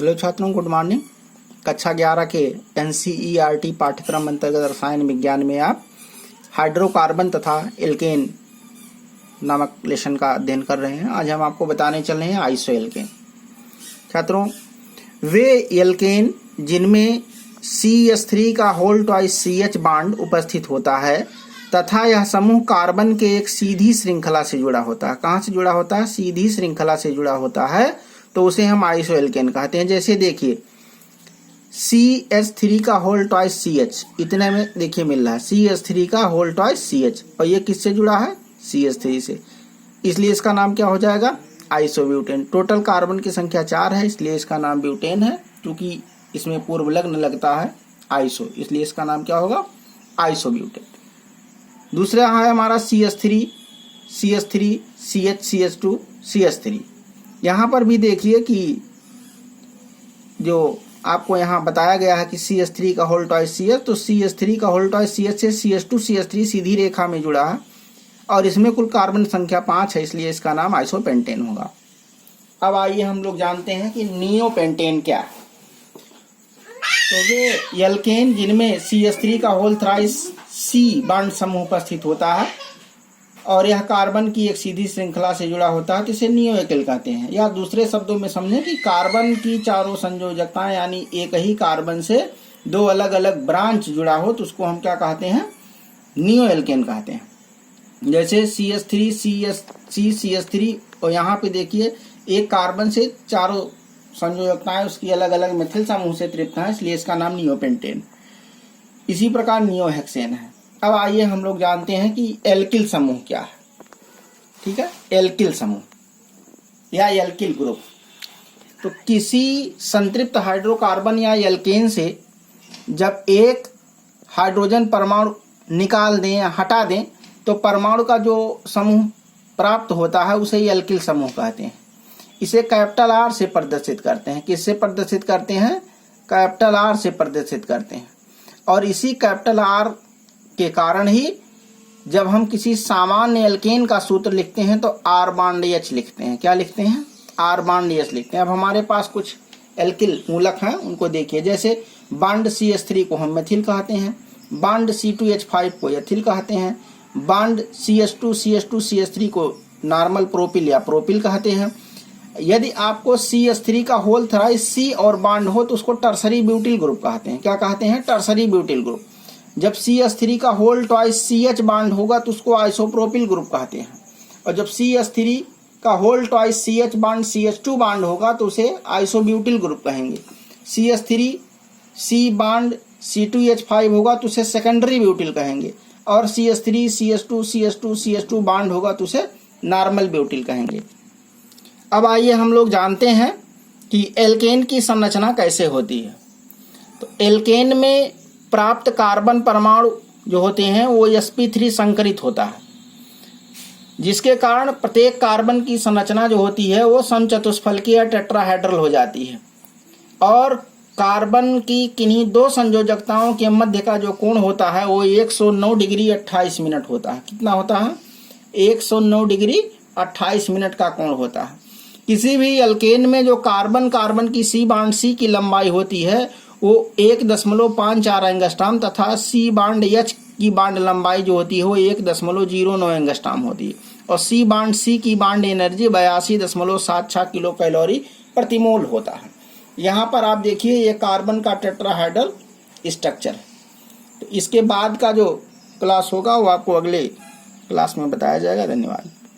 Hello छात्रों, good morning. कक्षा 11 के NCERT पाठ्यक्रम अंतर्गत रसायन विज्ञान में आप हाइड्रोकार्बन तथा एल्केन नामक लेशन का अध्ययन कर रहे हैं। आज हम आपको बताने चल रहे हैं आइसो एल्केन। छात्रों, वे एल्केन जिनमें CH3 का होल ट्वाइस CH बॉन्ड उपस्थित होता है तथा यह समूह कार्बन के एक सीधी श्रृंखला से जुड़ा होता है। कहाँ से जुड़ा होता है? सीधी श्रृंखला से जुड़ा होता है, तो उसे हम आइसो एल्केन कहते हैं। जैसे देखिए, CH3 का होल ट्वाइस CH, इतने में देखिए मिल रहा है CH3 का होल ट्वाइस CH, और ये किससे जुड़ा है? CH3 से, इसलिए इसका नाम क्या हो जाएगा? आइसोब्यूटेन। टोटल कार्बन की संख्या 4 है, इसलिए इसका नाम ब्यूटेन है। क्योंकि इसमें पूर्व लग्न लगता है आइसो, इसलिए इसका नाम क्या होगा? आइसोब्यूटेन। दूसरा है हमारा CH3 CH CH2 CH3। यहाँ पर भी देखिए कि जो आपको यहाँ बताया गया है कि CH3 का होल ट्वाइस CH, तो CH3 का होल ट्वाइस CH से CH2 CH3 सीधी रेखा में जुड़ा है और इसमें कुल कार्बन संख्या 5 है, इसलिए इसका नाम आइसोपेंटेन होगा। अब आइए हम लोग जानते हैं कि नियोपेंटेन क्या है। तो वे एल्केन जिनमें CH3 का होल थ्राइस C बॉन्ड समूह उपस्थित होता है और यह कार्बन की एक सीधी श्रृंखला से जुड़ा होता है, तो इसे नियोएल्केन कहते हैं। या दूसरे शब्दों में समझें कि कार्बन की चारों संयोजकताएं यानी एक ही कार्बन से दो अलग अलग ब्रांच जुड़ा हो, तो उसको हम क्या कहते हैं? नियोएल्केन कहते हैं। जैसे CH3 CH3, और यहाँ पे देखिए एक कार्बन से चारों संयोजकताएं उसकी अलग अलग मिथिल समूह से तृप्त हैं, इसलिए इसका नाम नियोपेंटेन। इसी प्रकार नियोहेक्सेन है। अब आइए हम लोग जानते हैं कि एल्किल समूह क्या है। ठीक है, एल्किल समूह या एल्किल ग्रुप। तो किसी संतृप्त हाइड्रोकार्बन या एल्केन से जब एक हाइड्रोजन परमाणु निकाल दें या हटा दें, तो परमाणु का जो समूह प्राप्त होता है उसे एल्किल समूह कहते हैं। इसे कैपिटल R से प्रदर्शित करते हैं। किससे प्रदर्शित करते हैं? कैपिटल R से प्रदर्शित करते हैं। और इसी कैपिटल R के कारण ही जब हम किसी सामान्य एल्केन का सूत्र लिखते हैं तो R बॉन्ड H लिखते हैं। क्या लिखते हैं? R बॉन्ड H लिखते हैं। अब हमारे पास कुछ एल्किल मूलक हैं, उनको देखिए। जैसे बॉन्ड CH3 को हम मेथिल कहते हैं, बॉन्ड C2H5 को एथिल कहते हैं, बॉन्ड CH2 CH3 को नॉर्मल प्रोपिल या प्रोपिल कहते हैं। यदि आपको CH3 का होल थ्राइस C और बॉन्ड हो तो उसको टर्सरी ब्यूटिल ग्रुप कहते हैं। क्या कहते हैं? Tertiary butyl group. जब CH3 का होल ट्वाइस CH बॉन्ड होगा तो उसको आइसोप्रोपिल ग्रुप कहते हैं। और जब CH3 का whole twice CH bond CH2 bond होगा तो उसे आइसोब्यूटिल ग्रुप कहेंगे। CH3 C बॉन्ड C2H5 होगा तो उसे सेकेंडरी ब्यूटिल कहेंगे। और CH3 CH2 बॉन्ड होगा तो उसे नॉर्मल ब्यूटिल कहेंगे। अब आइए हम लोग जानते हैं कि एल्केन की संरचना कैसे होती है। तो एल्केन में प्राप्त कार्बन परमाणु जो होते हैं वो sp3 संकरित होता है, जिसके कारण प्रत्येक कार्बन की संरचना जो होती है वो समचतुष्फलकीय या टेट्राहेड्रल हो जाती है। और कार्बन की किन्हीं दो संयोजकताओं के मध्य का जो कोण होता है वो 109 डिग्री 28 मिनट होता है। कितना होता है? 109 डिग्री 28 मिनट का कोण होता है। किसी भी एल्केन में जो कार्बन की C बॉन्ड C की लंबाई होती है वो 1.54 एंगस्ट्रॉम तथा C बॉन्ड H की बॉन्ड लंबाई जो होती है वो 1.09 एंगस्ट्रॉम होती है। और C बॉन्ड C की बॉन्ड एनर्जी 82.76 किलो कैलोरी प्रति मोल होता है। यहाँ पर आप देखिए ये कार्बन का टेट्राहेड्रल स्ट्रक्चर है। तो इसके बाद का जो क्लास होगा वो आपको अगले क्लास में बताया जाएगा। धन्यवाद।